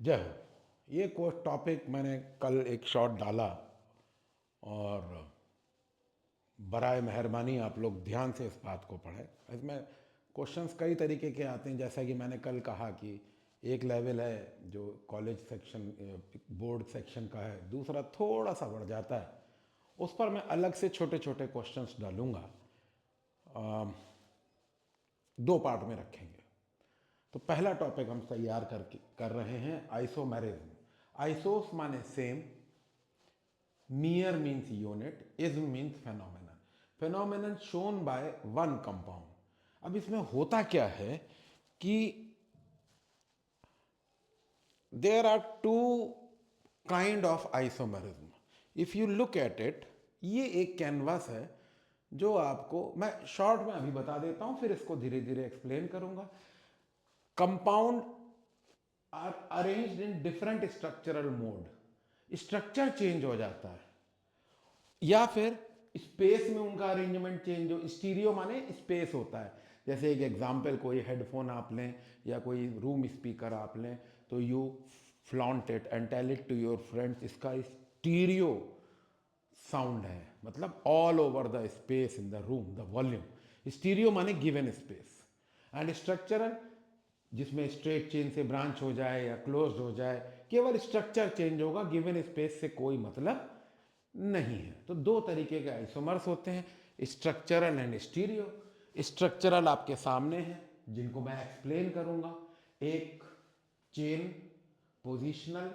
जय हो। ये कोई टॉपिक मैंने कल एक शॉट डाला और बराए मेहरबानी आप लोग ध्यान से इस बात को पढ़ें। इसमें क्वेश्चंस कई तरीके के आते हैं, जैसा कि मैंने कल कहा कि एक लेवल है जो कॉलेज सेक्शन बोर्ड सेक्शन का है, दूसरा थोड़ा सा बढ़ जाता है। उस पर मैं अलग से छोटे छोटे क्वेश्चंस डालूंगा, दो पार्ट में रखेंगे। तो पहला टॉपिक हम तैयार कर रहे हैं आइसोमेरिज्म। आइसोस माने same, mer means unit, ism means phenomenon. Phenomenon shown by one compound. अब इसमें होता क्या है कि there are two kind of isomerism. If you look at it, ये एक कैनवास है जो आपको मैं शॉर्ट में अभी बता देता हूं, फिर इसको धीरे धीरे एक्सप्लेन करूंगा। Compound are arranged in different structural mode. Structure change हो जाता है या फिर स्पेस में उनका अरेंजमेंट चेंज हो। स्टीरियो माने स्पेस होता है। जैसे एक एग्जांपल, कोई हेडफोन आप लें या कोई रूम स्पीकर आप लें, तो you flaunt it and tell it to your friends, इसका स्टीरियो साउंड है, मतलब all over the space in the room the volume. Stereo माने गिवन स्पेस। एंड स्ट्रक्चरल, जिसमें स्ट्रेट चेन से ब्रांच हो जाए या क्लोज्ड हो जाए, केवल स्ट्रक्चर चेंज होगा, गिवन स्पेस से कोई मतलब नहीं है। तो दो तरीके के आइसोमर्स होते हैं, स्ट्रक्चरल एंड स्टीरियो। स्ट्रक्चरल आपके सामने हैं, जिनको मैं एक्सप्लेन करूंगा। एक chain, positional,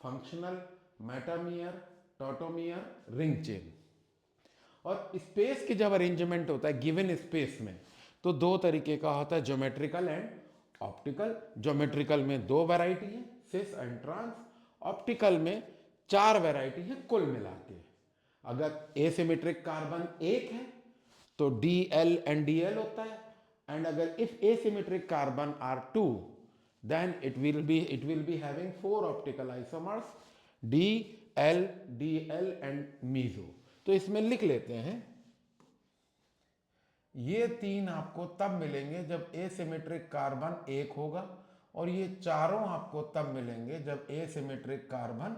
functional, metamer, tautomer, ring chain. और स्पेस की जब अरेंजमेंट होता है गिवन स्पेस में, तो दो तरीके का होता है, ज्योमेट्रिकल एंड ऑप्टिकल। ज्योमेट्रिकल में दो वैरायटी है, सिस एंड ट्रांस। ऑप्टिकल में चार वैरायटी है कुल मिला के। अगर एसिमेट्रिक कार्बन एक है तो D L and D L होता है। एंड अगर if asymmetric carbon are two, then it will be having four optical isomers, D, L, DL and meso। तो इसमें लिख लेते हैं, ये तीन आपको तब मिलेंगे जब एसिमेट्रिक कार्बन एक होगा, और ये चारों आपको तब मिलेंगे जब एसिमेट्रिक कार्बन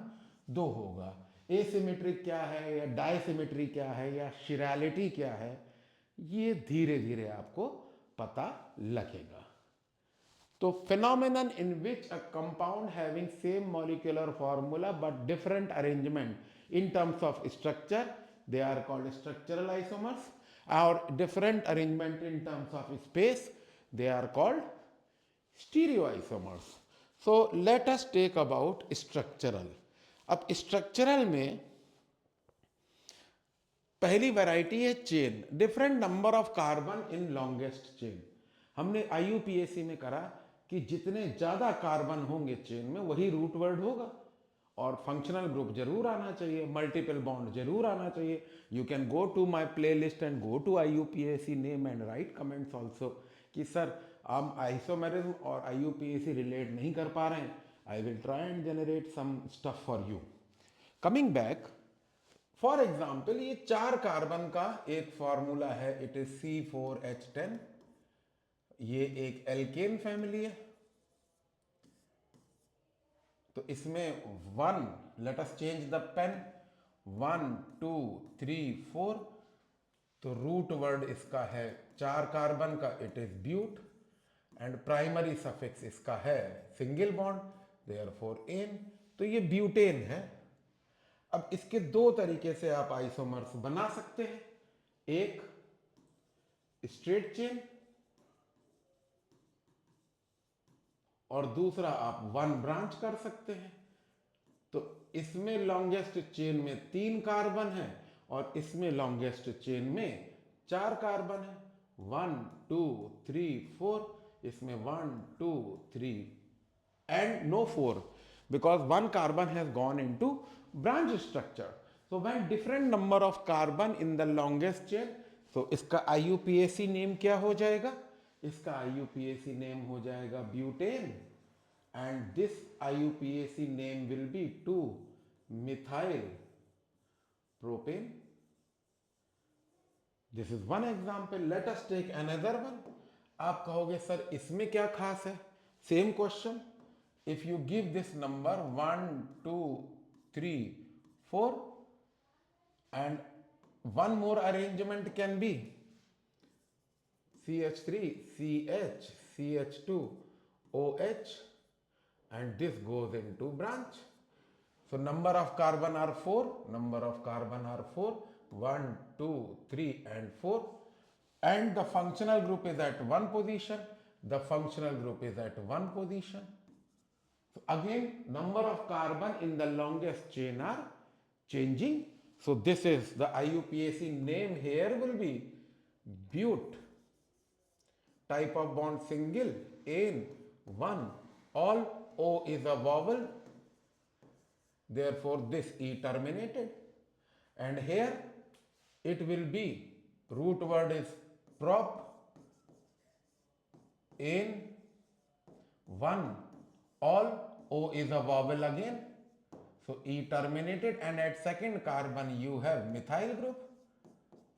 दो होगा। एसिमेट्रिक क्या है या डायसिमेट्री क्या है या शिरैलिटी क्या है, ये धीरे धीरे आपको पता लगेगा। तो phenomenon in which a compound having same molecular formula but different arrangement in terms of structure, they are called structural isomers, or different arrangement in terms of space, they are called stereoisomers। so let us take about structural। अब structural में पहली variety है chain, different number of carbon in longest chain. हमने IUPAC में करा कि जितने ज्यादा कार्बन होंगे चेन में वही रूट वर्ड होगा, और फंक्शनल ग्रुप जरूर आना चाहिए, मल्टीपल बॉन्ड जरूर आना चाहिए। You can go to my playlist and go to IUPAC name and write comments also कि सर हम आइसोमेरिज्म और आईयूपीएसी रिलेट नहीं कर पा रहे हैं। I will try and generate some stuff for you. Coming back, for example ये चार कार्बन का एक फॉर्मूला है, इट इज C4H10। ये एक एल्केन फैमिली है, तो इसमें one, let us change the pen, 1 2 3 4। तो रूट वर्ड इसका है चार कार्बन का, it is but, and primary suffix इसका है सिंगल बॉन्ड, देयरफॉर एन। तो ये ब्यूटेन है। अब इसके दो तरीके से आप आइसोमर्स बना सकते हैं, एक स्ट्रेट चेन और दूसरा आप वन ब्रांच कर सकते हैं। तो इसमें लॉन्गेस्ट चेन में तीन कार्बन है और इसमें लॉन्गेस्ट चेन में चार कार्बन है, 1 2 3 4। इसमें 1 2 3 and no 4 because one carbon has gone into branch structure। so when different number of carbon in the longest chain, so इसका IUPAC नेम क्या हो जाएगा? इसका IUPAC नेम हो जाएगा butane, and this IUPAC name will be 2-methyl propane। This is one example, let us take another one. आप कहोगे sir इसमें क्या खास है? Same question, if you give this number 1, 2, 3, 4, and one more arrangement can be CH3, CH, CH2, OH, and this goes into branch. So number of carbon are 4, number of carbon are 4, 1, 2, 3 and 4, and the functional group is at one position, the functional group is at one position. So again, number of carbon in the longest chain are changing. So this is the IUPAC name here will be but. Type of bond single, ane, one. All O is a vowel. Therefore, this E terminated. And here it will be root word is prop, ane, one. All O is a vowel again. So E terminated, and at second carbon you have methyl group.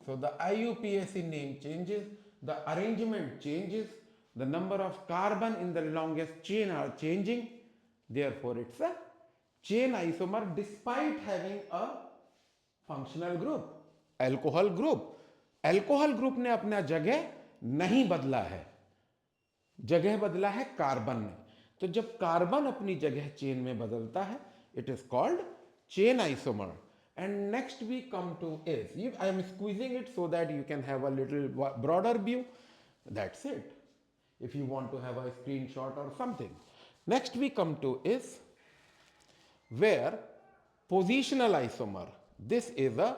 So the IUPAC name changes, the arrangement changes, the number of carbon in the longest chain are changing. Therefore, it's a chain isomer despite having a functional group, alcohol group. Alcohol group ने अपना जगह नहीं बदला है, जगह बदला है carbon ने. तो जब कार्बन अपनी जगह चेन में बदलता है, it is called chain isomer. And next we come to is, I am squeezing it so that you can have a little broader view. That's it. If you want to have a screenshot or something. Next we come to is, where positional isomer. This is a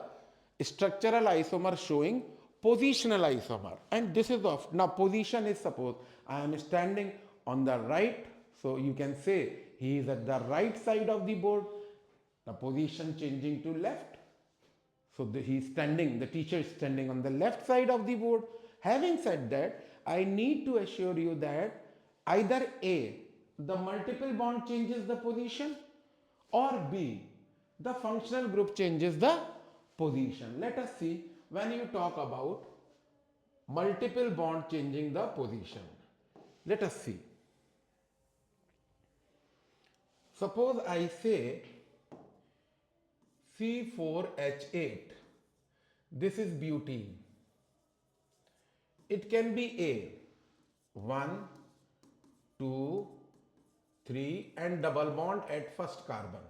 structural isomer showing positional isomer. And this is of, now position is, suppose I am standing on the right. So you can say he is at the right side of the board. The position changing to left. So he is standing, the teacher is standing on the left side of the board. Having said that, I need to assure you that either A, the multiple bond changes the position, or B, the functional group changes the position. Let us see when you talk about multiple bond changing the position. Let us see. Suppose I say C4H8. This is butene. It can be A, 1, 2, 3 and double bond at first carbon.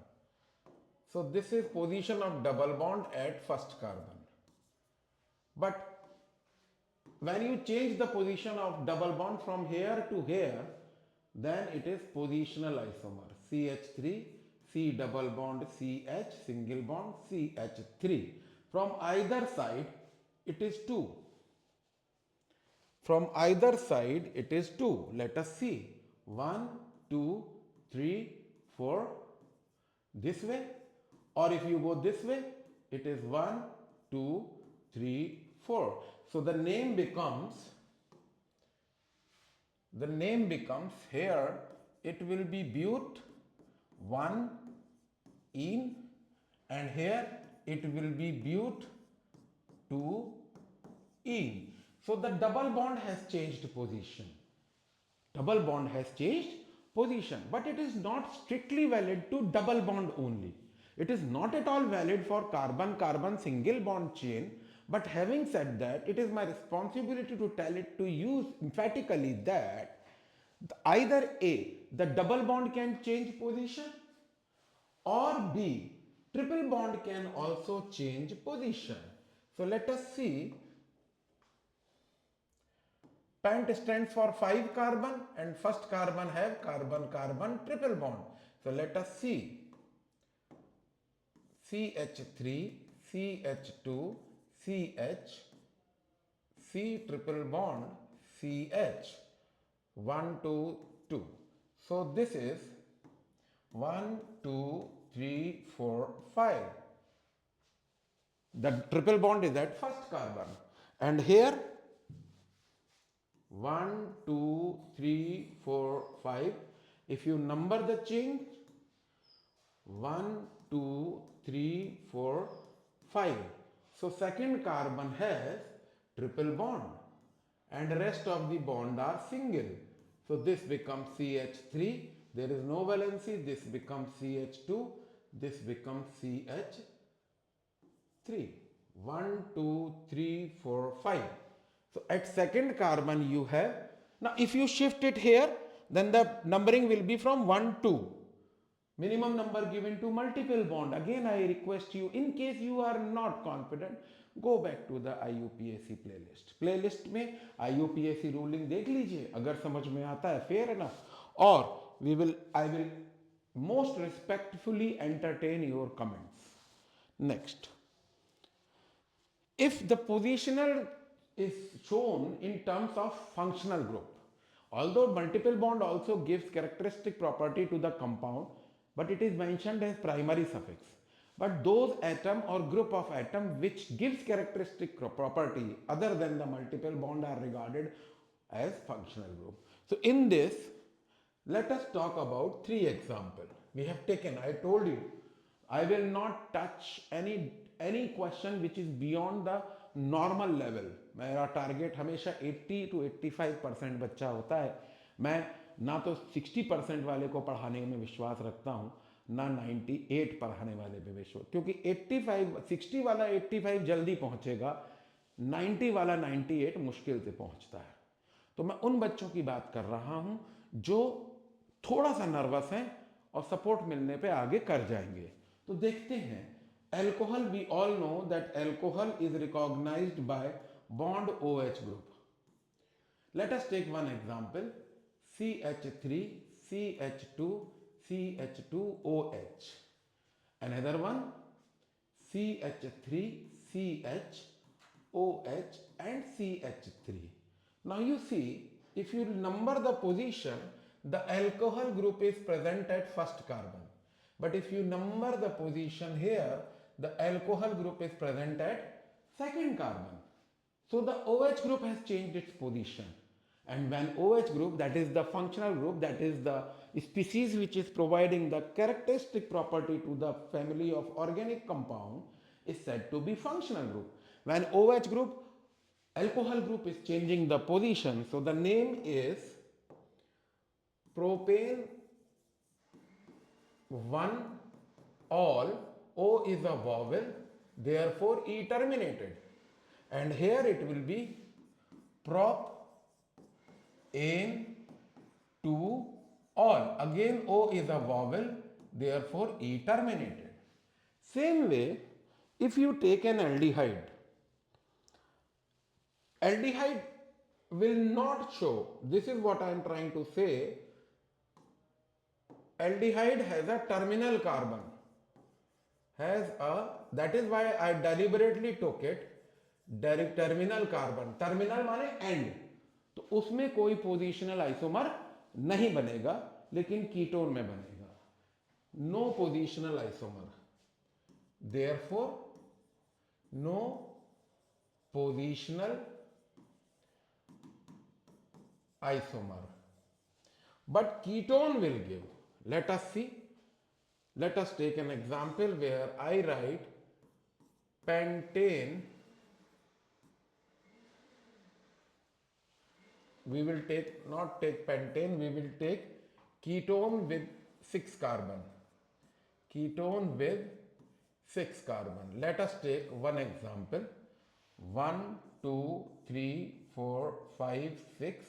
So this is position of double bond at first carbon. But when you change the position of double bond from here to here, then it is positional isomer. CH3, C double bond CH, single bond CH3. From either side it is 2. From either side it is 2. Let us see. 1, 2, 3, 4. This way. Or if you go this way, it is 1, 2, 3, 4. So the name becomes here, it will be but 1 ene, and here it will be but 2 ene. So the double bond has changed position. Double bond has changed position, but it is not strictly valid to double bond only. It is not at all valid for carbon-carbon single bond chain. But having said that, it is my responsibility to tell it to you emphatically that either A, the double bond can change position, or B, triple bond can also change position. So let us see. Pent stands for 5 carbon and first carbon have carbon-carbon triple bond. So let us see. CH3, CH2, CH, C triple bond, CH, 1, 2, 2. So this is 1, 2, 3, 4, 5. The triple bond is at first carbon. And here 1, 2, 3, 4, 5. If you number the chain, 1, 2, 3, 4, 5. So second carbon has triple bond and rest of the bond are single. So this becomes CH3, there is no valency, this becomes CH2, this becomes CH3. 1, 2, 3, 4, 5. So at second carbon you have, now if you shift it here, then the numbering will be from 1, 2. Minimum number given to multiple bond. Again I request you, in case you are not confident, go back to the IUPAC playlist में IUPAC ruling देख लीजिए, अगर समझ में आता है fair enough, और I will most respectfully entertain your comments. Next, if the positional is shown in terms of functional group, although multiple bond also gives characteristic property to the compound, but it is mentioned as primary suffix. But those atom or group of atom which gives characteristic property other than the multiple bond are regarded as functional group. So in this, let us talk about 3 examples. We have taken, I told you, I will not touch any question which is beyond the normal level. मेरा target हमेशा 80 to 85% बच्चा होता है. मैं ना तो 60% वाले को पढ़ाने में विश्वास रखता हूँ, ना 98 पढ़ाने वाले पे विश्वास, क्योंकि 60 वाला 85 जल्दी पहुँचेगा, 90 वाला 98 मुश्किल से पहुँचता है. तो मैं उन बच्चों की बात कर रहा हूँ जो थोड़ा सा नर्वस हैं और सपोर्ट मिलने पे आगे कर जाएंगे. तो देखते हैं. Alcohol, we all know that alcohol is recognized by bond OH group. Let us take one example, CH3, CH2, CH2OH. Another one, CH3, CHOH and CH3. Now you see, if you number the position, the alcohol group is present at first carbon. But if you number the position here, the alcohol group is present at second carbon. So the OH group has changed its position. And when OH group, that is the functional group, that is the species which is providing the characteristic property to the family of organic compound, is said to be functional group. When OH group, alcohol group is changing the position, so the name is propane 1 all. O is a vowel, therefore E terminated, and here it will be prop N 2 all. Again O is a vowel, therefore E terminated. Same way, if you take an aldehyde, aldehyde will not show, this is what I am trying to say, aldehyde has a terminal carbon, that is why I deliberately took it terminal carbon. Terminal माने end, तो उसमें कोई positional isomer नहीं बनेगा, लेकिन ketone में बनेगा. No positional isomer, therefore no positional isomer, but ketone will give. Let us see. Let us take an example where I write pentane. We will not take pentane, we will take ketone with 6 carbon. Ketone with 6 carbon. Let us take one example. 1, 2, 3, 4, 5, 6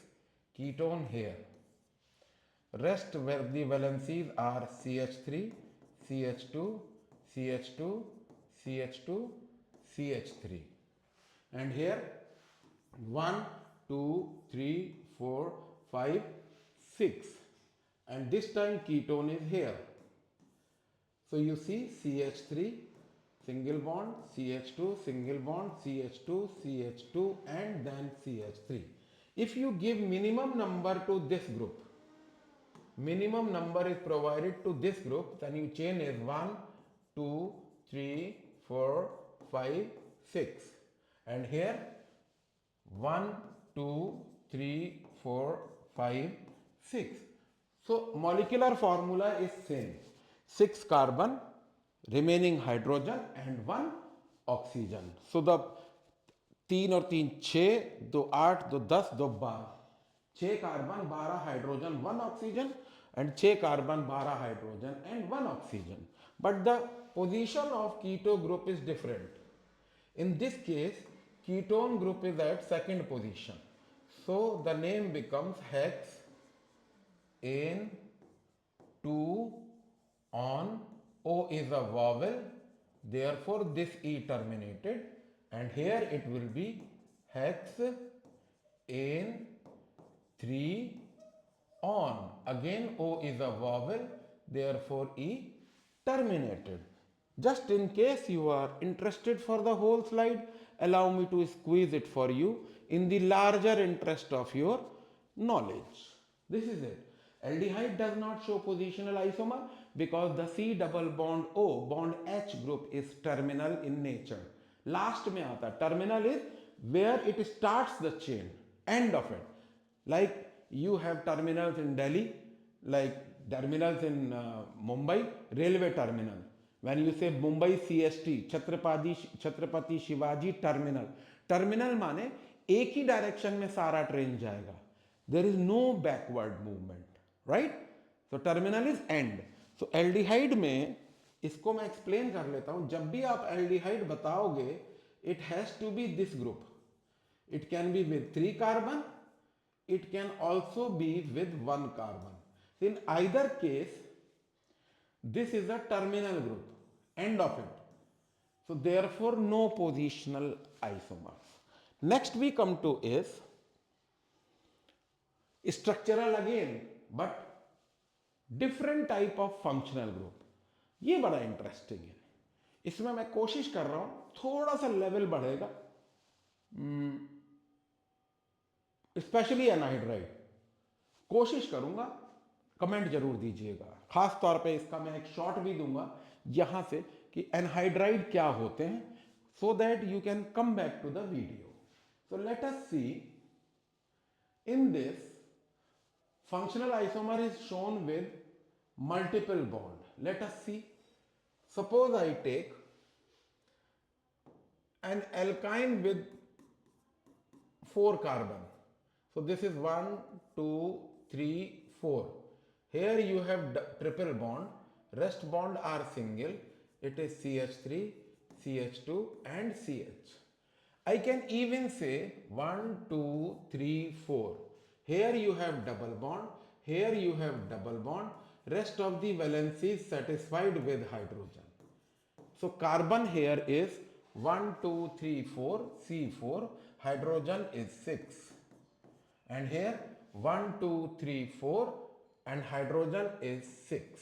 ketone here. Rest where the valencies are CH3, CH2, CH2, CH2, CH3. And here 1, 2, 3, 4, 5, 6. And this time ketone is here. So you see CH3, single bond, CH2, single bond, CH2, CH2 and then CH3. If you give minimum number to this group, minimum number is provided to this group, then your chain is 1, 2, 3, 4, 5, 6. And here 1, 2, 3, 4, 5, 6. So molecular formula is same. 6 carbon, remaining hydrogen and 1 oxygen. So the 3 और 3 6, 2 8, 2 10, 2 12. 6 carbon, 12 hydrogen, 1 oxygen and 6 carbon, 12 hydrogen and 1 oxygen. But the position of keto group is different. In this case, ketone group is at second position. So the name becomes hex in 2 on. O is a vowel, therefore this E terminated, and here it will be hex in 3 on. Again O is a vowel, therefore E terminated. Just in case you are interested for the whole slide, allow me to squeeze it for you in the larger interest of your knowledge. This is it. Aldehyde does not show positional isomer because the C double bond O bond H group is terminal in nature. Last में आता, terminal is where it starts the chain, end of it. Like you have terminals in Delhi, like terminals in Mumbai, railway terminal. When you say Mumbai CST, Chhatrapati Shivaji terminal, terminal माने एक ही direction में सारा train जाएगा. There is no backward movement, right? So terminal is end. So aldehyde में इसको मैं explain कर लेता हूँ. जब भी आप aldehyde बताओगे, it has to be this group. It can be with 3 carbon. It can also be with 1 carbon. In either case, this is a terminal group, end of it. So therefore no positional isomers. Next we come to is structural again, but different type of functional group. ये बड़ा interesting है. इसमें मैं कोशिश कर रहा हूं, थोड़ा सा लेवल बढ़ेगा, स्पेशली एनहाइड्राइड. कोशिश करूंगा, कमेंट जरूर दीजिएगा. खास तौर पे इसका मैं एक शॉट भी दूंगा यहां से कि एनहाइड्राइड क्या होते हैं, so that you can come back to the video. So let us see. In this, functional isomer is shown with multiple bond. Let us see. Suppose I take an alkyne with 4 carbon. So this is 1, 2, 3, 4. Here you have triple bond. Rest bond are single. It is CH3, CH2 and CH. I can even say 1, 2, 3, 4. Here you have double bond. Here you have double bond. Rest of the valency is satisfied with hydrogen. So carbon here is 1, 2, 3, 4, C4. Hydrogen is 6. And here 1, 2, 3, 4 and hydrogen is 6.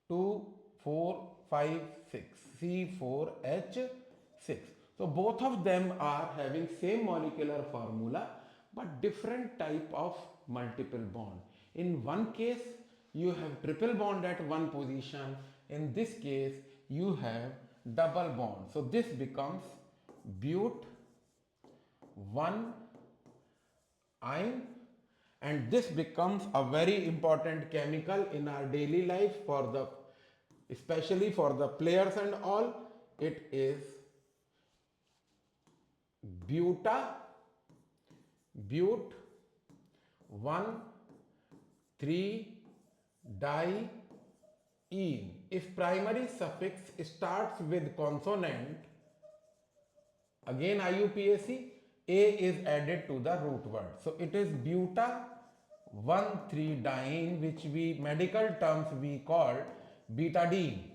2, 4, 5, 6. C4H6. So both of them are having same molecular formula but different type of multiple bond. In one case you have triple bond at one position. In this case you have double bond. So this becomes but 1 ine, and this becomes a very important chemical in our daily life for the, especially for the players and all. It is but 1 3 diene. If primary suffix starts with consonant, again IUPAC, A is added to the root word. So it is buta 1,3-diene, which we medical terms we call betadine.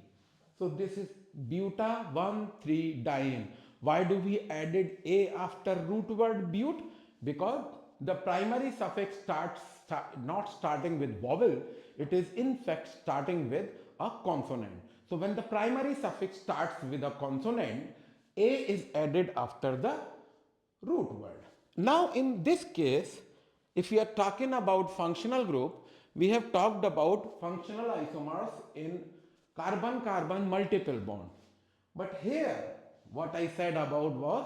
So this is buta 1,3-diene. Why do we added A after root word but? Because the primary suffix not starting with vowel, it is in fact starting with a consonant. So when the primary suffix starts with a consonant, A is added after the root word. Now in this case, if we are talking about functional group, we have talked about functional isomers in carbon-carbon multiple bond. But here what I said about was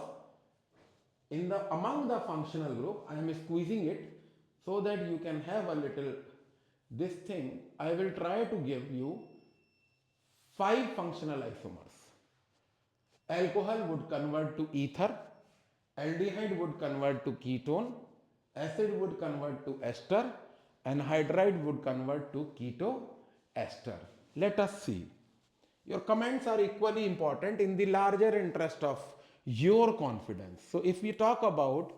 in the among the functional group, I am squeezing it so that you can have a little this thing. I will try to give you 5 functional isomers. Alcohol would convert to ether, aldehyde would convert to ketone, acid would convert to ester, Anhydride would convert to ketoester. Let us see. Your comments are equally important in the larger interest of your confidence. So if we talk about,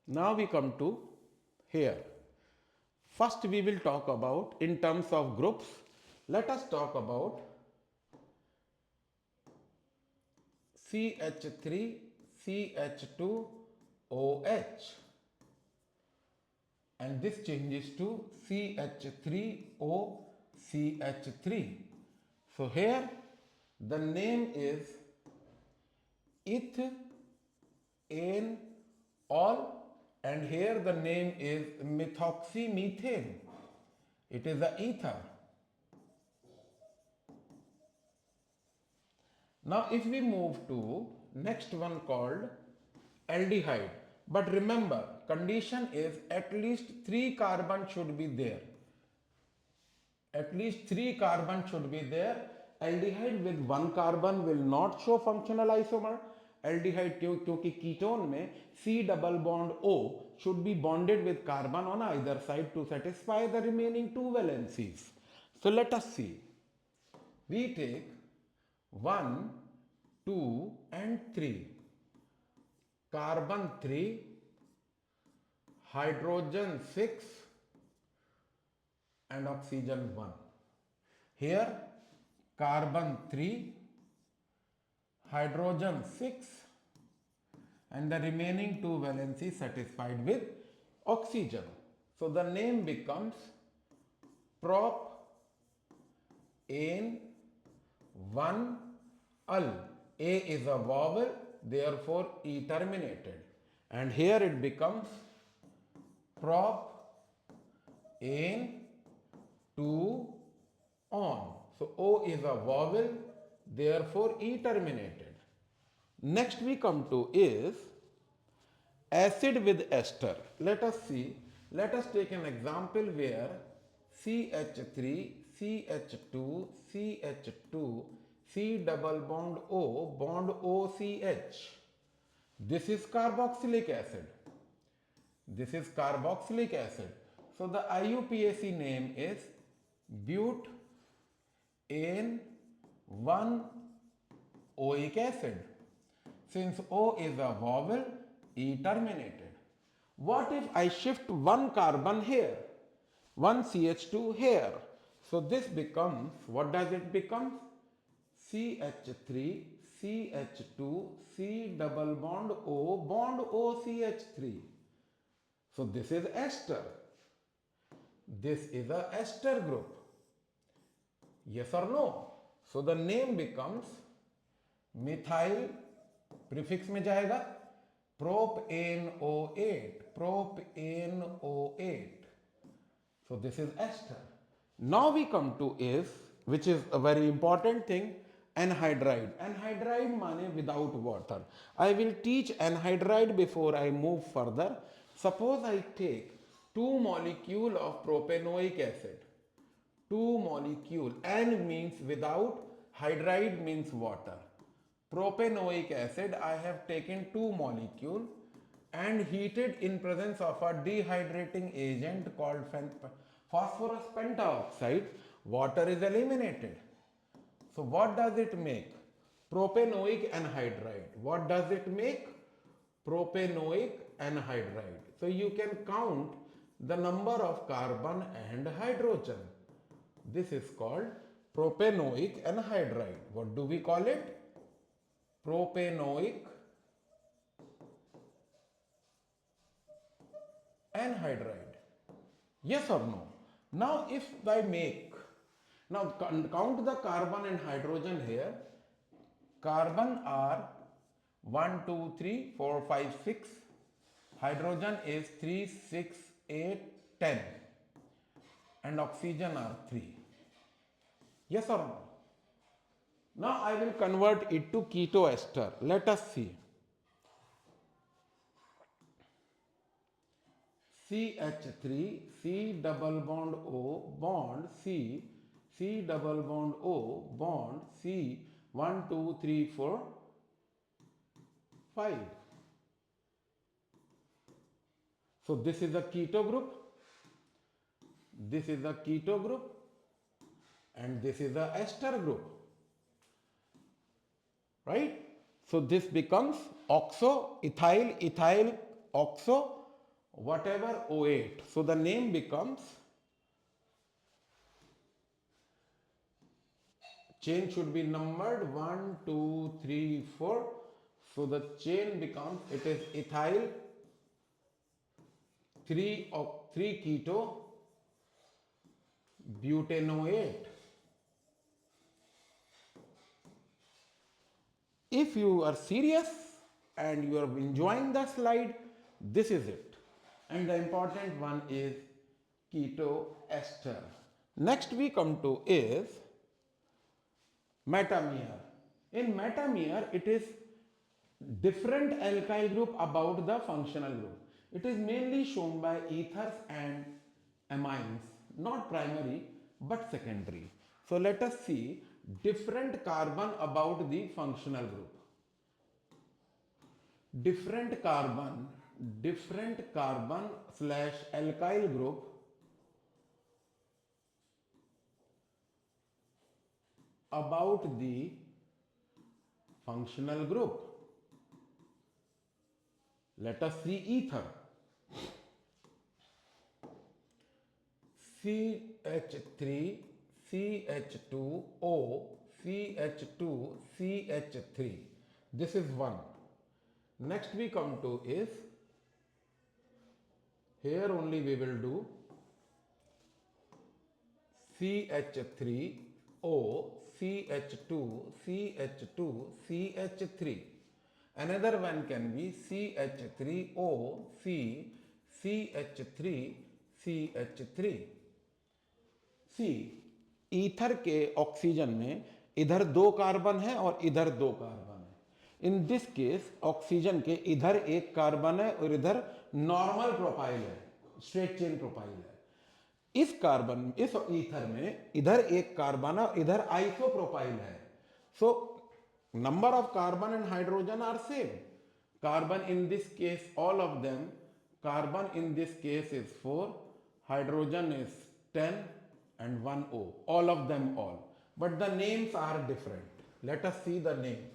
now we come to here. First we will talk about in terms of groups. Let us talk about CH3, CH2OH, and this changes to CH3OCH3. So here the name is ethanol, and here the name is methoxymethane. It is the ether. Now if we move to next one called aldehyde, but remember condition is at least 3 carbon should be there. At least 3 carbon should be there. Aldehyde with 1 carbon will not show functional isomer. Aldehyde क्योंकि ketone में C double bond O should be bonded with carbon on either side to satisfy the remaining 2 valencies. So let us see. We take 1, 2 and 3. Carbon 3, hydrogen 6 and oxygen 1. Here carbon 3, hydrogen 6 and the remaining 2 valencies satisfied with oxygen. So the name becomes propane 1-ul. A is a vowel, therefore E terminated, and here it becomes propane 2-on. So O is a vowel, therefore E terminated. Next we come to is acid with ester. Let us see. Let us take an example where CH3, CH2, CH2, C double bond O, bond OCH. This is carboxylic acid. This is carboxylic acid. So the IUPAC name is butane 1-oic acid. Since O is a vowel, E terminated. What if I shift 1 carbon here, 1 CH2 here? So this becomes, what does it become? CH3, CH2, C double bond O, bond OCH3. So this is ester. This is a ester group. Yes or no? So the name becomes methyl, prefix में जाएगा propanoate, propanoate. So this is ester. Now we come to is, which is a very important thing, anhydride. Anhydride माने without water. I will teach anhydride before I move further. Suppose I take 2 molecule of propanoic acid. 2 molecule, N means without, hydride means water. Propanoic acid, I have taken 2 molecule and heated in presence of a dehydrating agent called phosphorus pentaoxide. Water is eliminated. So what does it make? Propanoic anhydride. What does it make? Propanoic anhydride. So you can count the number of carbon and hydrogen. This is called propanoic anhydride. What do we call it? Propanoic anhydride. Yes or no? Now if I make, now count the carbon and hydrogen here. Carbon are 1, 2, 3, 4, 5, 6. Hydrogen is 3, 6, 8, 10. And oxygen are 3. Yes or no? Now I will convert it to ketoester. Let us see. CH3, C double bond O, bond C, C double bond O, bond C, 1, 2, 3, 4, 5. So this is a keto group, this is a keto group, and this is a ester group, right? So this becomes oxo, ethyl, ethyl, oxo, whatever O8. So the name becomes, chain should be numbered 1, 2, 3, 4. So the chain becomes, it is ethyl 3 keto butanoate. If you are serious and you are enjoying the slide, this is it. And the important one is keto ester. Next we come to is metamer. In metamer, it is different alkyl group about the functional group. It is mainly shown by ethers and amines, not primary but secondary. So let us see different carbon about the functional group. Different carbon slash alkyl group about the functional group. Let us see ether. CH3, CH2O, CH2, CH3. This is one. Next we come to is, here only we will do CH3O, CH2, CH2, CH3. Another one can be CH3O, CH3, CH3. See ether के oxygen में इधर 2 carbon है और इधर 2 carbon है. In this case oxygen के इधर 1 carbon है और इधर नॉर्मल प्रोपाइल है, स्ट्रेट चेन प्रोपाइल है. इस ईथर में इधर 1 कार्बन है और इधर आइसोप्रोपाइल है. सो number of carbon and hydrogen are same. Carbon in this case, all of them, carbon in this case is 4, hydrogen is 10 and 1 O, all of them all. But the names are different. Let us see the names.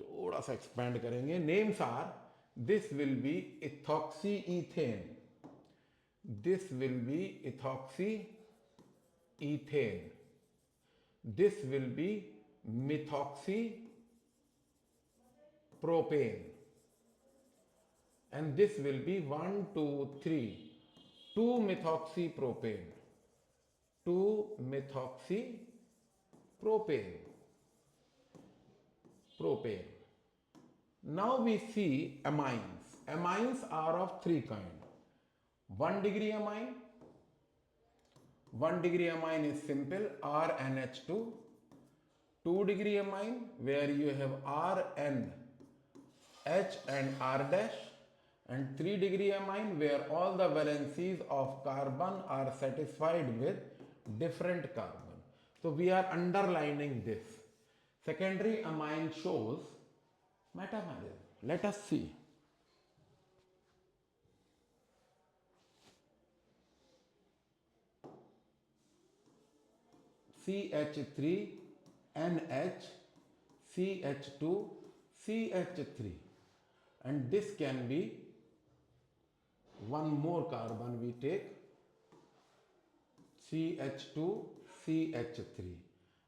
थोड़ा सा expand करेंगे. Names are, this will be ethoxyethane. This will be ethoxyethane. This will be methoxypropane, and this will be 1, 2, 3, 2-methoxypropane, 2-methoxypropane, propane. Now we see amines. Amines are of 3 kinds. 1 degree amine. 1 degree amine is simple, RNH2. 2 degree amine where you have RN, H and R dash, and 3 degree amine where all the valencies of carbon are satisfied with different carbon. So we are underlining this. Secondary amine shows metamerism. Let us see. CH3, NH, CH2, CH3, and this can be one more carbon we take, CH2, CH3.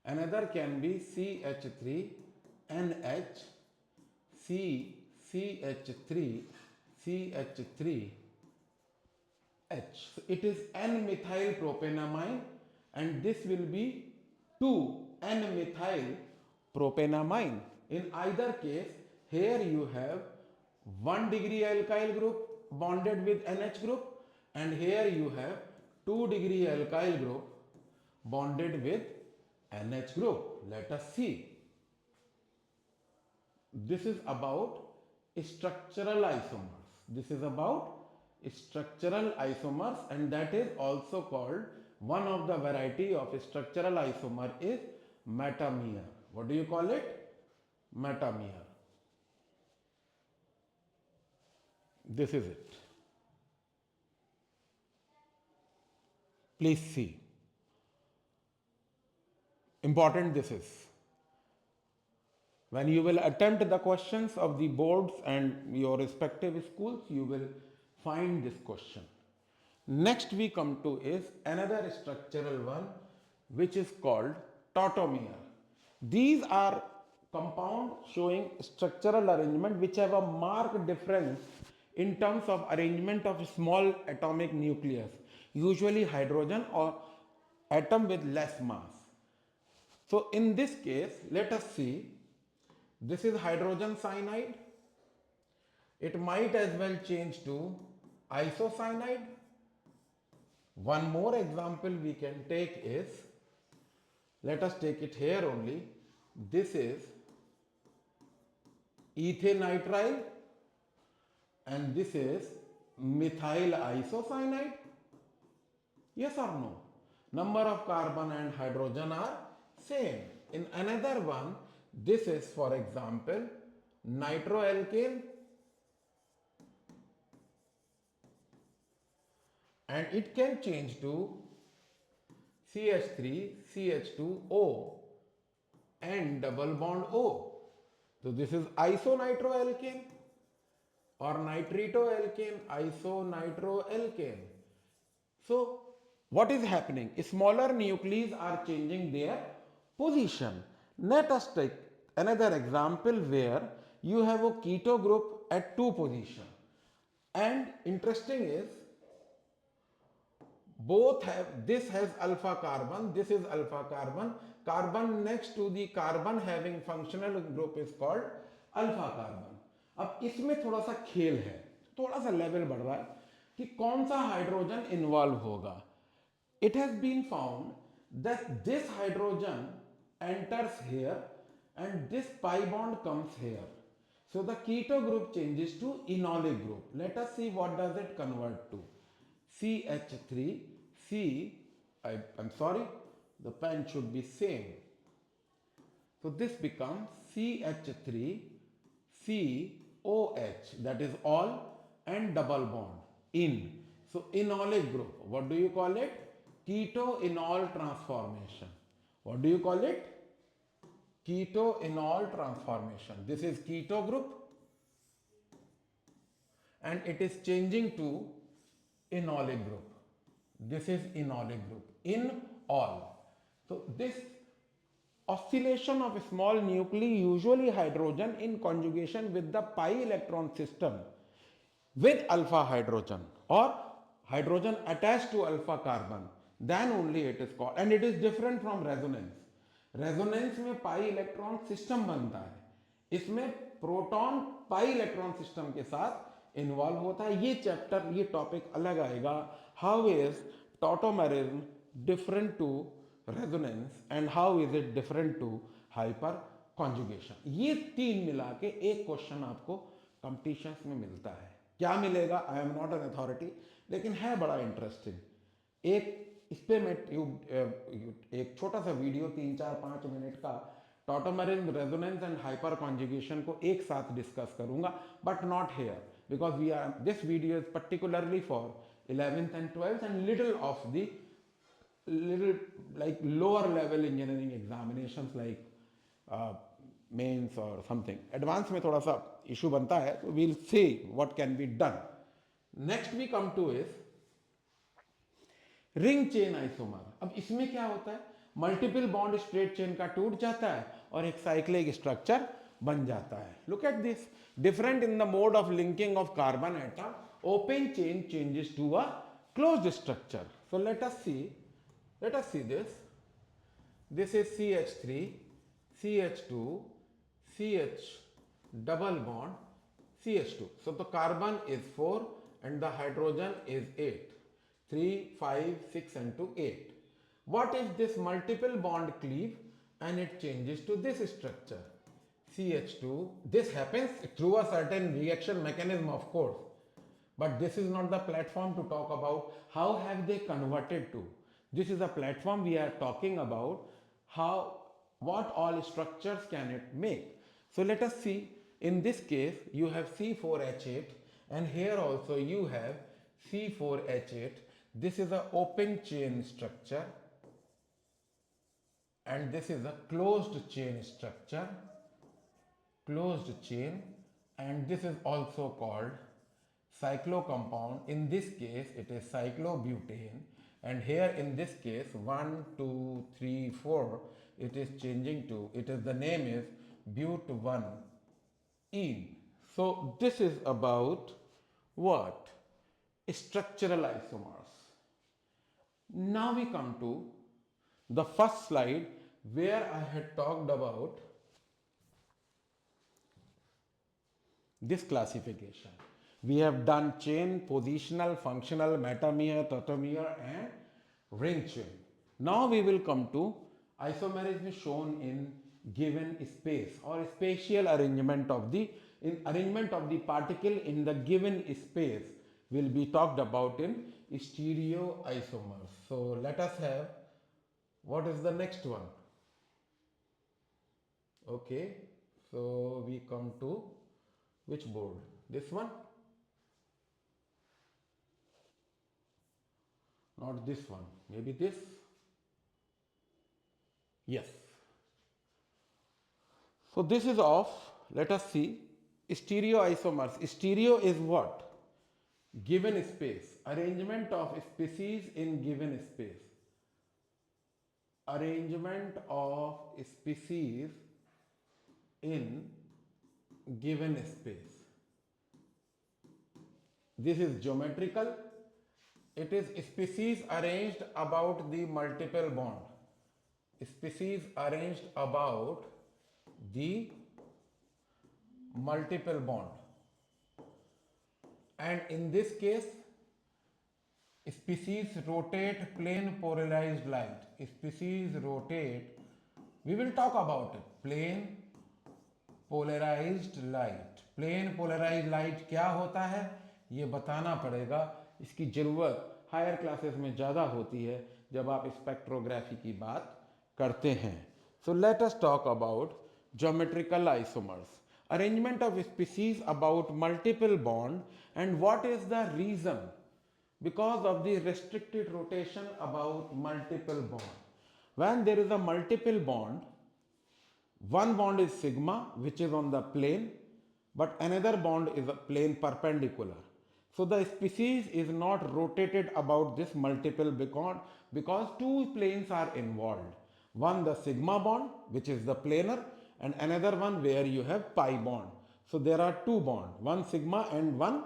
Another can be CH3, NH, CH3, CH3, H. So it is N-methyl propanamine, and this will be 2N-methyl propanamine. In either case, here you have 1 degree alkyl group bonded with NH group, and here you have 2 degree alkyl group bonded with NH group. Let us see. This is about structural isomers. This is about structural isomers, and that is also called, one of the variety of structural isomer is metamer. What do you call it? Metamer. This is it. Please see. Important this is. When you will attempt the questions of the boards and your respective schools, you will find this question. Next we come to is another structural one, which is called tautomere. These are compound showing structural arrangement which have a marked difference in terms of arrangement of small atomic nucleus, usually hydrogen or atom with less mass. So in this case, let us see, this is hydrogen cyanide. It might as well change to isocyanide. One more example we can take is, let us take it here only. This is ethanitrile and this is methyl isocyanide. Yes or no? Number of carbon and hydrogen are same. In another one, this is for example nitroalkane and it can change to CH3, CH2O and double bond O. So this is isonitroalkane or nitritoalkane, isonitroalkane. So what is happening? Smaller nuclei are changing their position. Let us take another example where you have a keto group at 2 position. And interesting is, both have, this has alpha carbon, this is alpha carbon. Carbon next to the carbon having functional group is called alpha carbon. अब इसमें थोड़ा सा खेल है, थोड़ा सा level बढ़ रहा है कि कौन सा हाइड्रोजन इन्वॉल्व होगा. It has been found that this hydrogen enters here and this pi bond comes here. So the keto group changes to enolic group. Let us see what does it convert to. CH3, I'm sorry, the pen should be same. So this becomes CH3, COH, that is all, and double bond, in. So enolic group, what do you call it? Keto-enol transformation. What do you call it? Keto-enol transformation. This is keto group and it is changing to enolic group. This is enolic group, in all. So this oscillation of a small nuclei, usually hydrogen, in conjugation with the pi electron system with alpha hydrogen or hydrogen attached to alpha carbon, then only it is called, and it is different from resonance. Resonance में pi electron system बनता है, इसमें proton pi electron system के साथ involve होता है. ये chapter, ये टॉपिक अलग आएगा. How is tautomerism different to resonance and how is it different to hyperconjugation. ये तीन मिला के एक क्वेश्चन आपको कंपटीशंस में मिलता है. क्या मिलेगा, I am not an authority, लेकिन है बड़ा इंटरेस्टिंग. एक इस पे मैं एक छोटा सा वीडियो 3-4-5 मिनट का tautomerism, resonance and hyperconjugation को एक साथ डिस्कस करूंगा, but not here because we are, this video is particularly for 11th and 12th and little of the like lower level engineering examinations like mains or something. Advance में थोड़ा सा issue बनता है, तो we'll see what can be done. Next we come to is ring chain isomer. अब इसमें क्या होता है, मल्टीपल बॉन्ड स्ट्रेट चेन का टूट जाता है और एक साइक्लिक स्ट्रक्चर बन जाता है. Look at this, different in the mode of linking of carbon atom, open chain changes to a closed structure. So let us see this is CH3, CH2, CH double bond, CH2. So the carbon is 4 and the hydrogen is 8. 3, 5, 6 and 2, 8. What if this multiple bond cleave and it changes to this structure, CH2? This happens through a certain reaction mechanism, of course, but this is not the platform to talk about how have they converted to. This is a platform we are talking about how, what all structures can it make. So let us see. In this case you have C4H8 and here also you have C4H8. This is a open chain structure and this is a closed chain structure, closed chain, and this is also called cyclo compound. In this case it is cyclobutane, and here in this case 1 2 3 4 it is changing to, it is, the name is but1 ene. So this is about what? Structural isomers. Now we come to the first slide where I had talked about this classification. We have done chain, positional, functional, metamer, tautomer, and ring chain. Now we will come to isomerism shown in given space or spatial arrangement of the arrangement of the particle in the given space will be talked about in stereoisomers. So let us have, what is the next one? Okay, so we come to which board? This one? Not this one, maybe this? Yes. So this is of, let us see, stereoisomers. Stereo is what? Given space, arrangement of species in given space. Arrangement of species in given space. This is geometrical. It is species arranged about the multiple bond. Species arranged about the multiple bond. And in this case, species rotate plane polarized light. Species rotate, we will talk about it, plane polarized light. Plane polarize light क्या होता है ये बताना पड़ेगा, इसकी ज़रूरत higher classes में ज़्यादा होती है जब आप स्पेक्ट्रोग्राफी की बात करते हैं. सो let us talk about geometrical isomers. Arrangement of species about multiple bond, and what is the reason? Because of the restricted rotation about multiple bond. When there is a multiple bond, one bond is sigma which is on the plane, but another bond is a plane perpendicular. So the species is not rotated about this multiple because two planes are involved. One the sigma bond which is the planar, and another one where you have pi bond. So there are two bonds, one sigma and one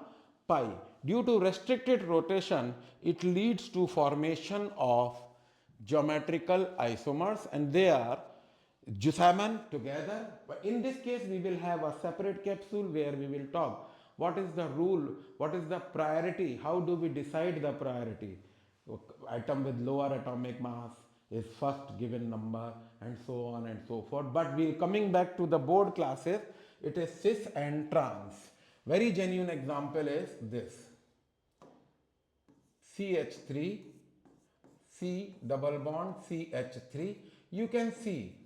pi. Due to restricted rotation, it leads to formation of geometrical isomers, and they are Jusaman together. But in this case, we will have a separate capsule where we will talk what is the rule, what is the priority, how do we decide the priority. Atom with lower atomic mass is first given number, and so on and so forth. But we coming back to the board classes, it is cis and trans. Very genuine example is this: CH3, C double bond, CH3. You can see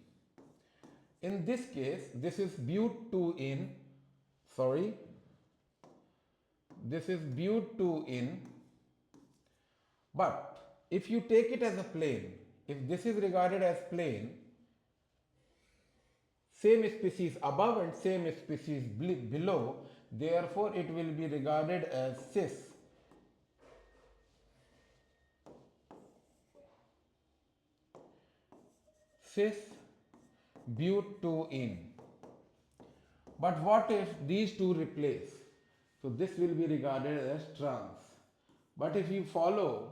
in this case this is but2 sorry, this is but2, but if you take it as a plane, if this is regarded as plane, same species above and same species below, therefore it will be regarded as cis. Cis but2. But what if these two replace? So this will be regarded as trans. But if you follow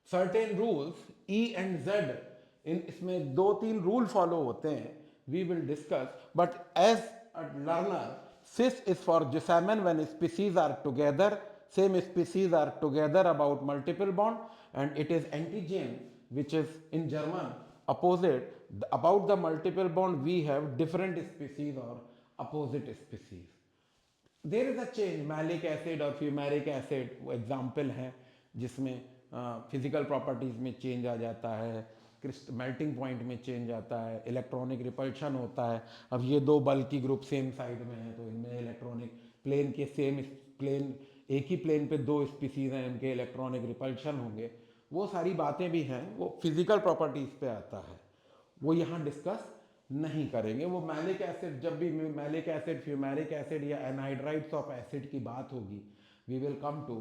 certain rules, E and Z, in इसमें दो तीन rule follow होते हैं, we will discuss. But as a learner, cis is for Jusaman when species are together, same species are together about multiple bond, and it is antigen which is in German opposite. About the multiple bond we have different species or opposite species. There is a change, malic acid और fumaric acid वो example है जिसमें physical properties में change आ जाता है, melting point में change आता है, इलेक्ट्रॉनिक रिपल्शन होता है। अब ये दो बल्की ग्रुप सेम साइड में है तो इनमें इलेक्ट्रॉनिक प्लेन के सेम प्लेन, एक ही प्लेन पे दो स्पीसीज हैं, इनके इलेक्ट्रॉनिक रिपल्शन होंगे। वो सारी बातें भी हैं, वो फिजिकल प्रॉपर्टीज पे आता है, वो यहाँ डिस्कस नहीं करेंगे। वो मैलिक एसिड, जब भी मैलिक एसिड, फ्यूमेरिक एसिड या एनहाइड्राइड्स ऑफ एसिड की बात होगी, we will come to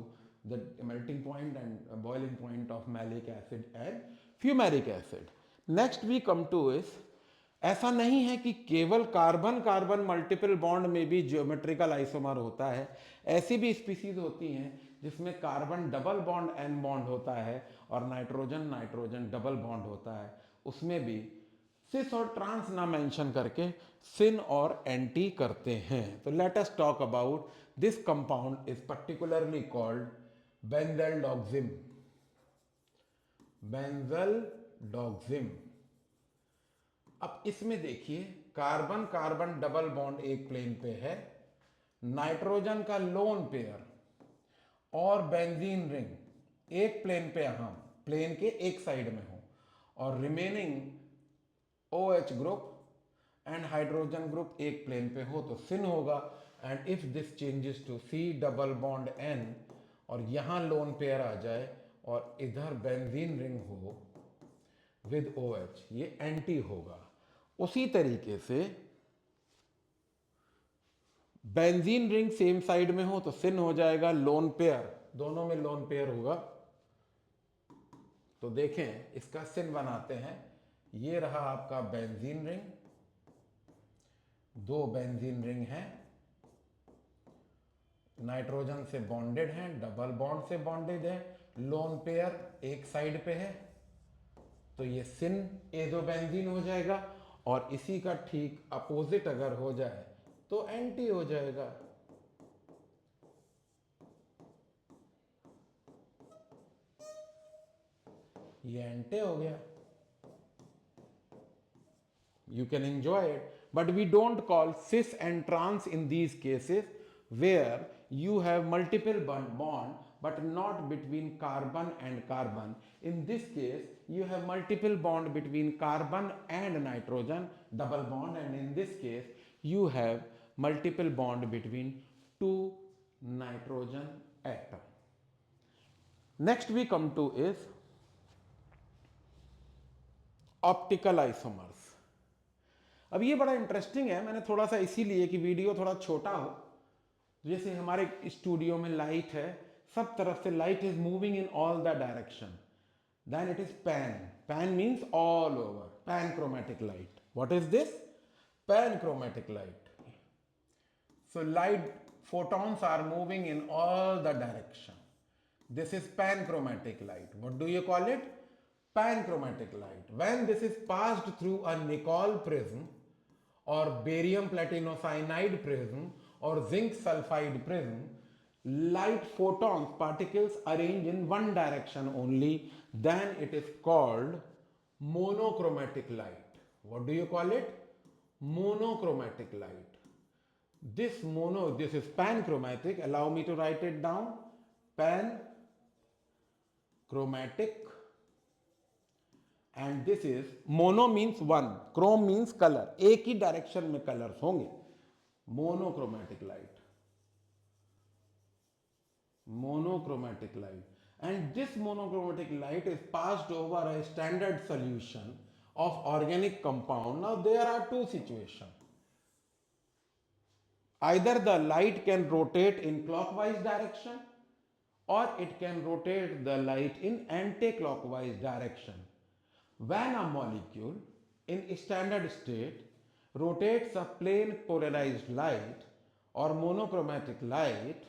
the melting point and boiling point of maleic acid and fumaric acid. Next we come to इस, ऐसा नहीं है कि केवल कार्बन कार्बन मल्टीपल बॉन्ड में भी ज्योमेट्रिकल आइसोमर होता है। ऐसी भी स्पीसीज होती हैं जिसमें carbon double bond N bond होता है और नाइट्रोजन नाइट्रोजन डबल बॉन्ड होता है, उसमें भी सिस और ट्रांस ना मेंशन करके सिन और एंटी करते हैं। तो let us talk about this compound is particularly called benzaldoxime. Benzaldoxime. अब इसमें देखिए, कार्बन कार्बन डबल बॉन्ड एक प्लेन पे है, नाइट्रोजन का लोन पेयर और बेंजीन रिंग एक प्लेन पे, हम प्लेन के एक साइड में हो, और remaining OH group and hydrogen group एक प्लेन पे हो तो सिन होगा। And if this changes to C double bond N और यहां लोन पेयर आ जाए और इधर बेंजीन रिंग हो विद OH, ये एंटी होगा। उसी तरीके से बेंजीन रिंग सेम साइड में हो तो सिन हो जाएगा, लोन पेयर, दोनों में लोन पेयर होगा तो देखें इसका सिन बनाते हैं। ये रहा आपका बेंजीन रिंग, दो बेंजीन रिंग हैं, नाइट्रोजन से बॉन्डेड हैं, डबल बॉन्ड से बॉन्डेड है, लोन पेयर एक साइड पे है तो ये सिन एजो बेंजीन हो जाएगा। और इसी का ठीक अपोजिट अगर हो जाए तो एंटी हो जाएगा। ये एंटी हो गया। You can enjoy it, but we don't call cis and trans in these cases where you have multiple bond but not between carbon and carbon. In this case, you have multiple bond between carbon and nitrogen, double bond, and in this case, you have multiple bond between two nitrogen atom. Next we come to is optical isomers. अब ये बड़ा interesting है, मैंने थोड़ा सा इसीलिए कि video थोड़ा छोटा हो, जैसे हमारे स्टूडियो में लाइट है, सब तरफ से light is moving in all the direction, then it is pan. Pan means all over, panchromatic light. What is this? Panchromatic light. So light photons are moving in all the direction. This is panchromatic light. What do you call it? Panchromatic light. When this is passed through a Nicol prism or barium platinocyanide prism or zinc sulfide prism, light photons, particles arrange in one direction only, then it is called monochromatic light. What do you call it? Monochromatic light. This is panchromatic. Allow me to write it down. Panchromatic. And this is mono means one, chrome means color, एक ही direction में colours होंगे, monochromatic light. Monochromatic light. And this monochromatic light is passed over a standard solution of organic compound. Now there are two situations. Either the light can rotate in clockwise direction or it can rotate the light in anti-clockwise direction. When a molecule in standard state rotates a plane polarized light or monochromatic light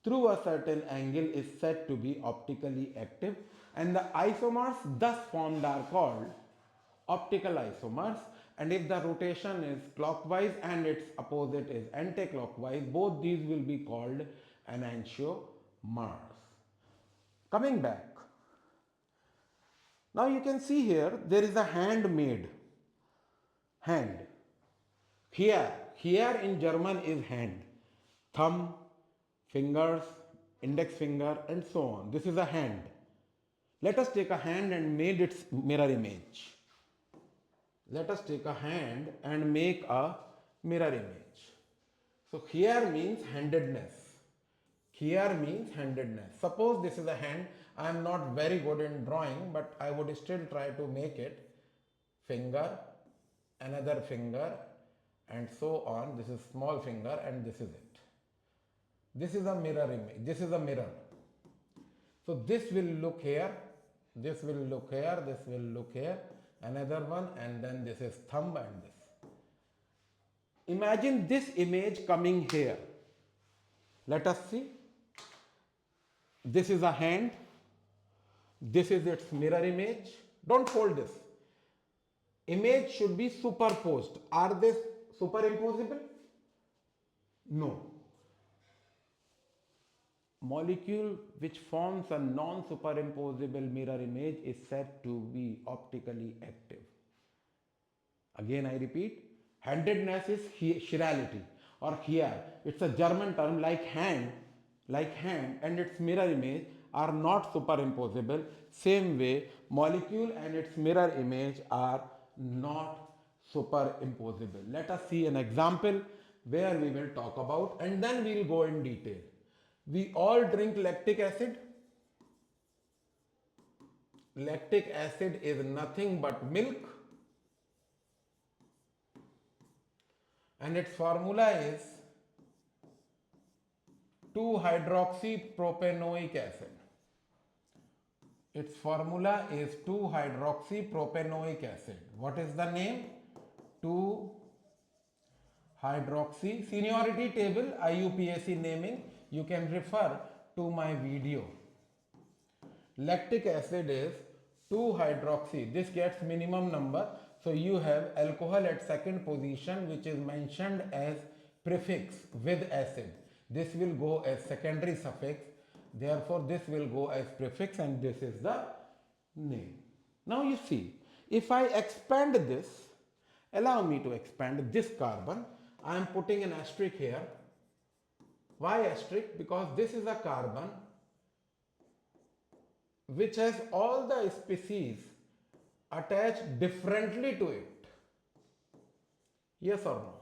through a certain angle is said to be optically active, and the isomers thus formed are called optical isomers. And if the rotation is clockwise and its opposite is anti-clockwise, both these will be called enantiomers. Coming back, now you can see here there is a handmade hand. Here in German is hand, thumb, fingers, index finger, and so on. This is a hand. Let us take a hand and made its mirror image. Let us take a hand and make a mirror image. So here means handedness. Here means handedness. Suppose this is a hand. I am not very good in drawing, but I would still try to make it. Finger, another finger, and so on. This is small finger, and this is it. This is a mirror image. This is a mirror. So this will look here, this will look here, this will look here, another one, and then this is thumb and this. Imagine this image coming here. Let us see. This is a hand. This is its mirror image. Don't fold this. Image should be superposed. Are they superimposable? No. Molecule which forms a non-superimposable mirror image is said to be optically active. Again I repeat, handedness is chirality or here. It's a German term like hand and its mirror image are not superimposable. Same way, molecule and its mirror image are not superimposable. Let us see an example where we will talk about, and then we will go in detail. We all drink lactic acid. Lactic acid is nothing but milk, and its formula is 2-hydroxypropanoic acid. Its formula is 2-hydroxypropanoic acid. What is the name? 2-hydroxy. Seniority table, IUPAC naming. You can refer to my video. Lactic acid is 2-hydroxy. This gets minimum number. So you have alcohol at second position, which is mentioned as prefix with acid. This will go as secondary suffix. Therefore, this will go as prefix, and this is the name. Now you see, if I expand this, allow me to expand this carbon. I am putting an asterisk here. Why asterisk? Because this is a carbon which has all the species attached differently to it. Yes or no?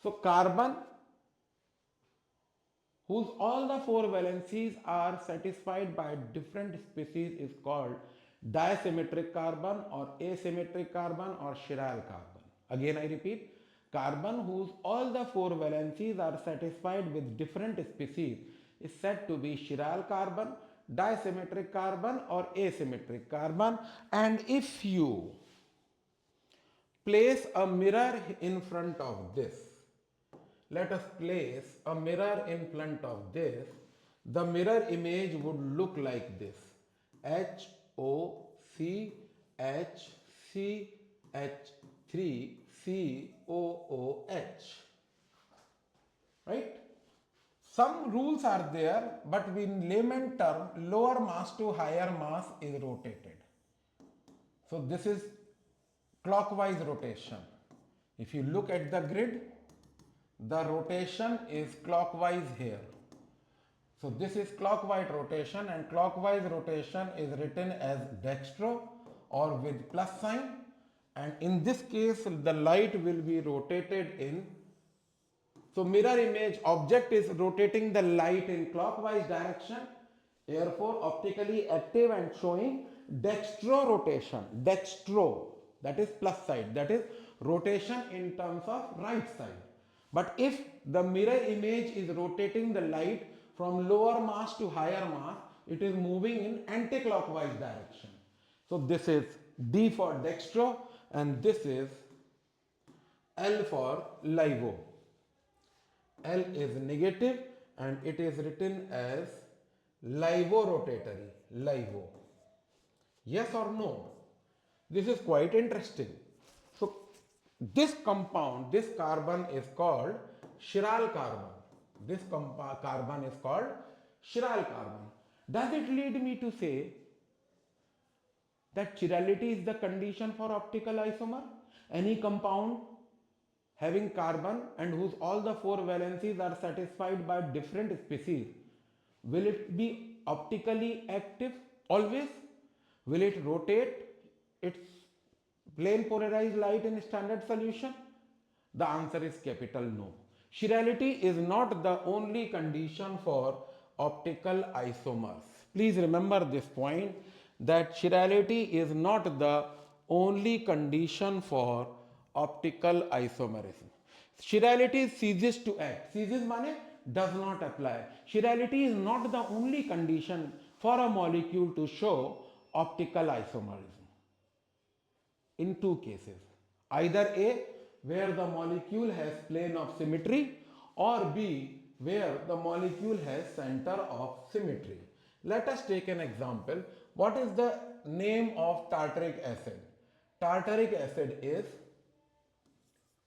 So carbon whose all the 4 valencies are satisfied by different species is called disymmetric carbon or asymmetric carbon or chiral carbon. Again I repeat, carbon whose all the 4 valencies are satisfied with different species is said to be chiral carbon, disymmetric carbon or asymmetric carbon. And if you place a mirror in front of this, let us place a mirror in front of this, the mirror image would look like this: HOCHCH3COOH. Right? Some rules are there, but in layman term, lower mass to higher mass is rotated. So this is clockwise rotation. If you look at the grid, the rotation is clockwise here. So this is clockwise rotation, and clockwise rotation is written as dextro or with plus sign, and in this case the light will be rotated in. So mirror image object is rotating the light in clockwise direction, therefore optically active and showing dextro rotation. Dextro, that is plus side, that is rotation in terms of right side. But if the mirror image is rotating the light from lower mass to higher mass, it is moving in anti-clockwise direction. So this is D for dextro, and this is L for LIGO. L is negative, and it is written as LIGO rotatory. LIGO. Yes or no? This is quite interesting. So this compound, this carbon is called chiral carbon. This carbon is called chiral carbon. Does it lead me to say that chirality is the condition for optical isomer? Any compound having carbon and whose all the four valencies are satisfied by different species, will it be optically active always? Will it rotate its plane polarized light in standard solution? The answer is capital no. Chirality is not the only condition for optical isomers. Please remember this point, that chirality is not the only condition for optical isomerism. Chirality ceases to act. Ceases means does not apply. Chirality is not the only condition for a molecule to show optical isomerism. In two cases, either A, where the molecule has plane of symmetry, or B, where the molecule has center of symmetry. Let us take an example. What is the name of tartaric acid? Tartaric acid is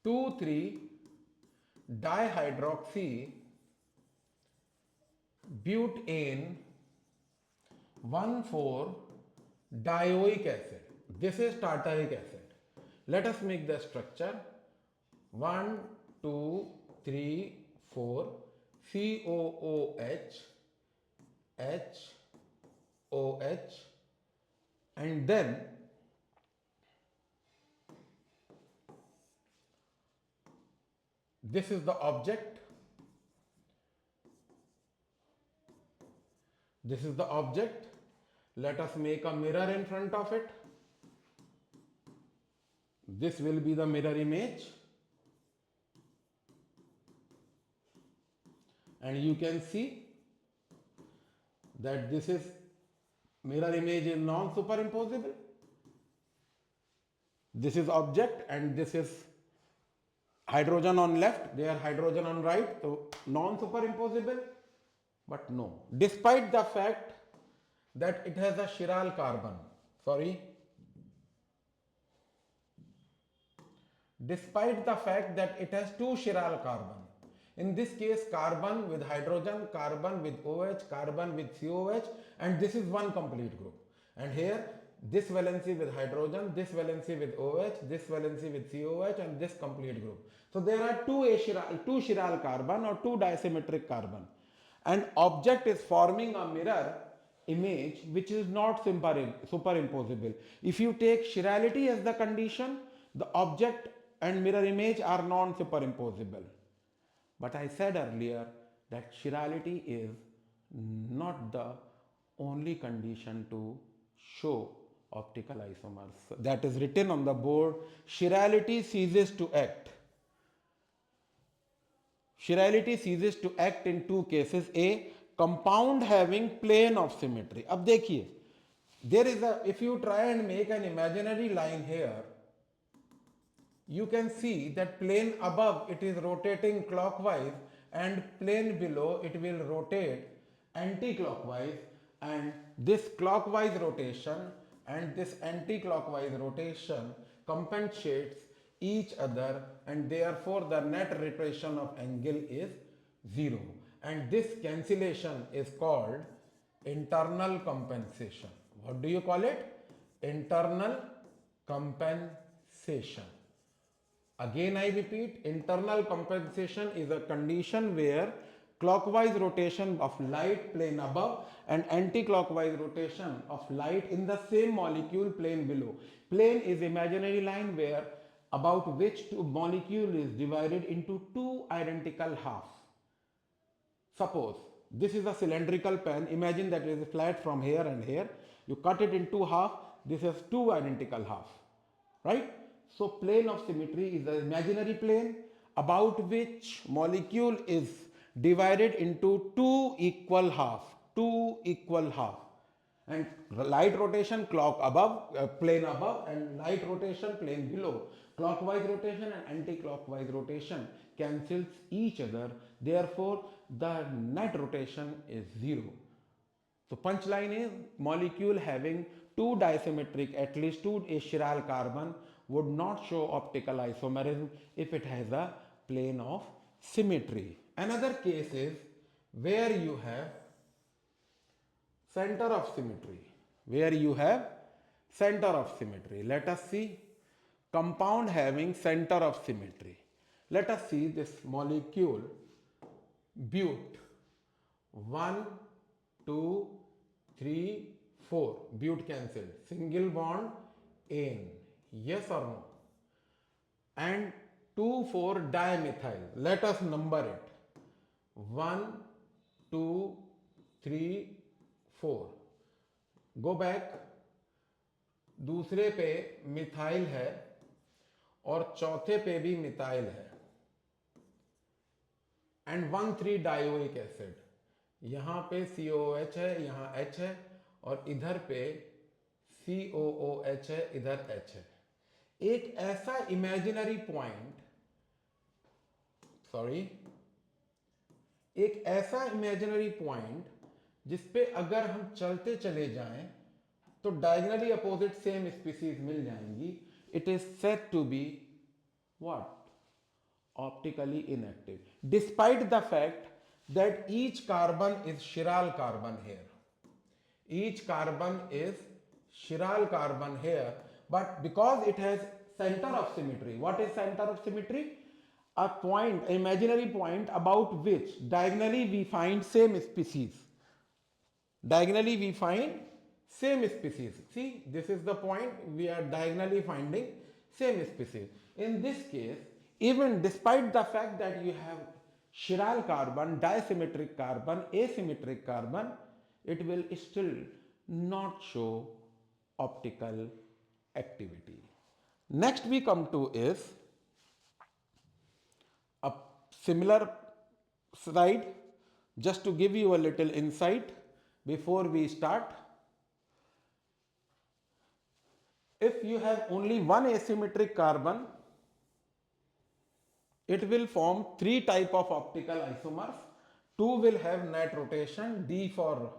2,3-dihydroxy butane 1,4-dioic acid. This is tartaric acid. Let us make the structure. 1, 2, 3, 4, COOH, HOH, and then this is the object. This is the object. Let us make a mirror in front of it. This will be the mirror image. And you can see that this is mirror image is non-superimposable. This is object and this is hydrogen on left, they are hydrogen on right, so non-superimposable. But no, despite the fact that it has a chiral carbon, despite the fact that it has two chiral carbon, in this case carbon with hydrogen, carbon with OH, carbon with COH, and this is one complete group. And here this valency with hydrogen, this valency with OH, this valency with COH, and this complete group. So there are two chiral carbon or two disymmetric carbon. An object is forming a mirror image which is not superimposable. If you take chirality as the condition, the object and mirror image are non-superimposable. But I said earlier that chirality is not the only condition to show optical isomers. That is written on the board. Chirality ceases to act. Chirality ceases to act in two cases. A, compound having plane of symmetry. अब देखिए, there is a, if you try and make an imaginary line here, you can see that plane above it is rotating clockwise and plane below it will rotate anti-clockwise, and this clockwise rotation and this anti-clockwise rotation compensates each other, and therefore the net rotation of angle is 0, and this cancellation is called internal compensation. What do you call it? Internal compensation. Again I repeat, internal compensation is a condition where clockwise rotation of light plane above and anti-clockwise rotation of light in the same molecule plane below. Plane is imaginary line where about which molecule is divided into two identical halves. Suppose this is a cylindrical pen. Imagine that it is flat from here and here. You cut it in two halves. This has two identical halves, right? So plane of symmetry is the imaginary plane about which molecule is divided into two equal halves, and light rotation clock above, plane above, and light rotation plane below. Clockwise rotation and anti-clockwise rotation cancels each other. Therefore, the net rotation is 0. So punchline is molecule having two disymmetric, at least two chiral carbon would not show optical isomerism if it has a plane of symmetry. Another case is where you have center of symmetry. Let us see compound having center of symmetry. Let us see this molecule bute. 1, 2, 3, 4. Bute cancelled. Single bond ane. Yes or no? And 2, 4 dimethyl. Let us number it. 1, 2, 3, 4. Go back. दूसरे पे methyl है और चौथे पे भी methyl है. And 1,3 dioic acid. यहां पे COOH है, यहां H है और इधर पे COOH है, इधर H है. एक ऐसा इमेजिनरी पॉइंट, एक ऐसा इमेजिनरी पॉइंट जिसपे अगर हम चलते चले जाएं तो डायगनली अपोजिट सेम स्पीसीज मिल जाएंगी. It is said to be what? Optically inactive, despite the fact that each carbon is chiral carbon here. Each carbon is chiral carbon here, but because it has center of symmetry. What is center of symmetry? A point, imaginary point about which diagonally we find same species. Diagonally we find same species. See, this is the point, we are diagonally finding same species. In this case, even despite the fact that you have chiral carbon, disymmetric carbon, asymmetric carbon, it will still not show optical activity. Next we come to is a similar slide, just to give you a little insight before we start. If you have only one asymmetric carbon, it will form 3 type of optical isomers. 2 will have net rotation, D for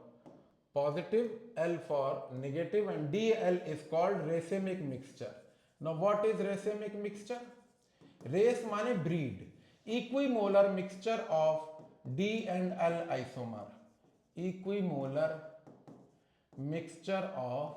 positive, L for negative, and DL is called racemic mixture. Now what is racemic mixture? Race माने breed. Equimolar mixture of D and L isomer. Equimolar mixture of,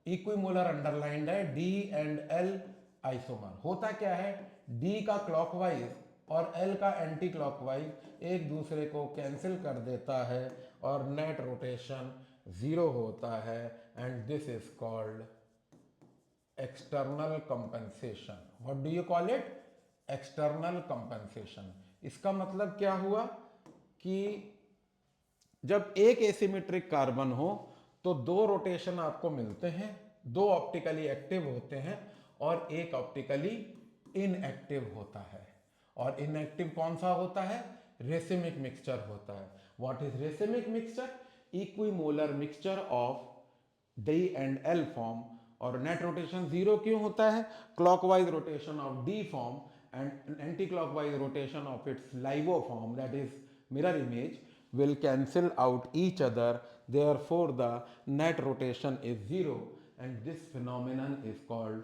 equimolar underlined है, D and L isomer. होता क्या है? D का clockwise और L का anti clockwise एक दूसरे को कैंसिल कर देता है और नेट रोटेशन 0 होता है. And this is called external compensation. What do you call it? External compensation. इसका मतलब क्या हुआ कि जब एक एसिमेट्रिक कार्बन हो तो 2 रोटेशन आपको मिलते हैं, 2 ऑप्टिकली एक्टिव होते हैं और एक ऑप्टिकली इनएक्टिव होता है. और इनएक्टिव कौन सा होता है? रेसिमिक मिक्सचर होता है. What is racemic mixture? Equimolar mixture of D and L form. और नेट रोटेशन 0 क्यों होता है? Clockwise rotation of D form and anti clockwise rotation of its LIGO form, that is mirror image, will cancel out each other. Therefore the net rotation is 0 and this phenomenon is called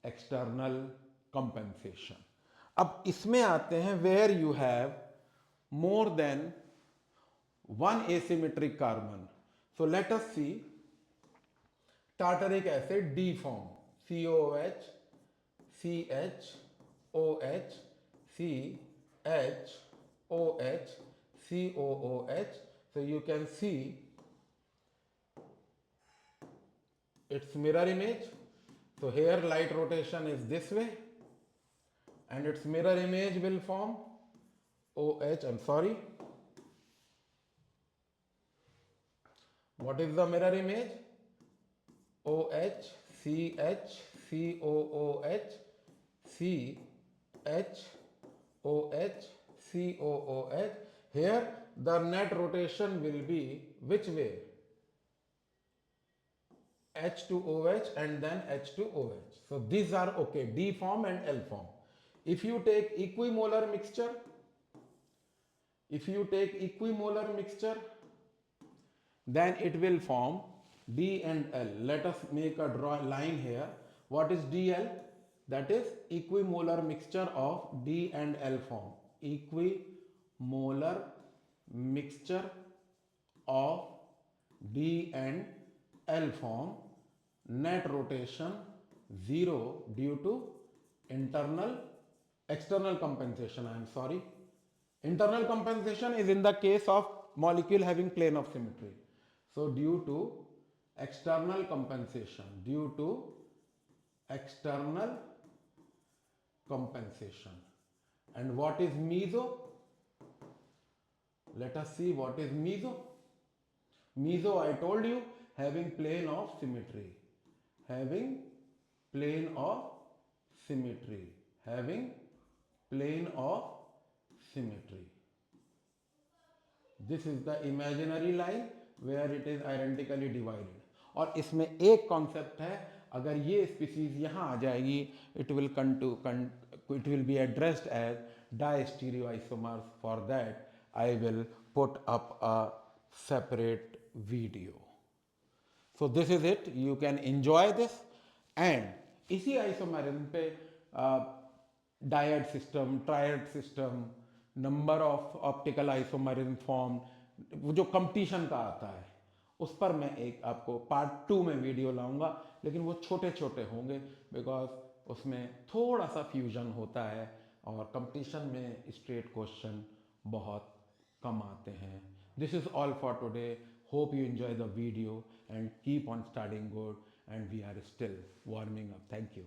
external compensation. अब इसमें आते हैं where you have more than one asymmetric carbon. So let us see. Tartaric acid D form, COOH, CH, OH, CH, OH, COOH. So you can see its mirror image. So here light rotation is this way and its mirror image will form OH. I'm sorry. What is the mirror image? OH, CH, COOH, CH, OH, COOH. Here the net rotation will be which way? H to OH and then H to OH. So these are okay, D form and L form. If you take equimolar mixture, then it will form D and L. Let us make a line here. What is DL? That is equimolar mixture of D and L form. Equimolar mixture of D and L form. Net rotation 0 due to internal external compensation, I am sorry. Internal compensation is in the case of molecule having plane of symmetry. So due to external compensation, due to external compensation. And what is meso? Let us see what is meso. Meso, I told you, having plane of symmetry. Having plane of symmetry. Having plane of symmetry. This is the imaginary line where it is identically divided. और इसमें एक concept है, अगर ये species यहाँ आ जाएगी, it will be addressed as distereoisomers. For that I will put up a separate video. So this is it, you can enjoy this. And इसी isomerism पे dyad system, triad system, number of optical isomerism form, वो जो competition का आता है, उस पर मैं एक आपको पार्ट 2 में वीडियो लाऊंगा, लेकिन वो छोटे छोटे होंगे बिकॉज उसमें थोड़ा सा फ्यूजन होता है और कंपटीशन में स्ट्रेट क्वेश्चन बहुत कम आते हैं. This is all for today. Hope you enjoy the video and keep on studying good, and we are still warming up. Thank you.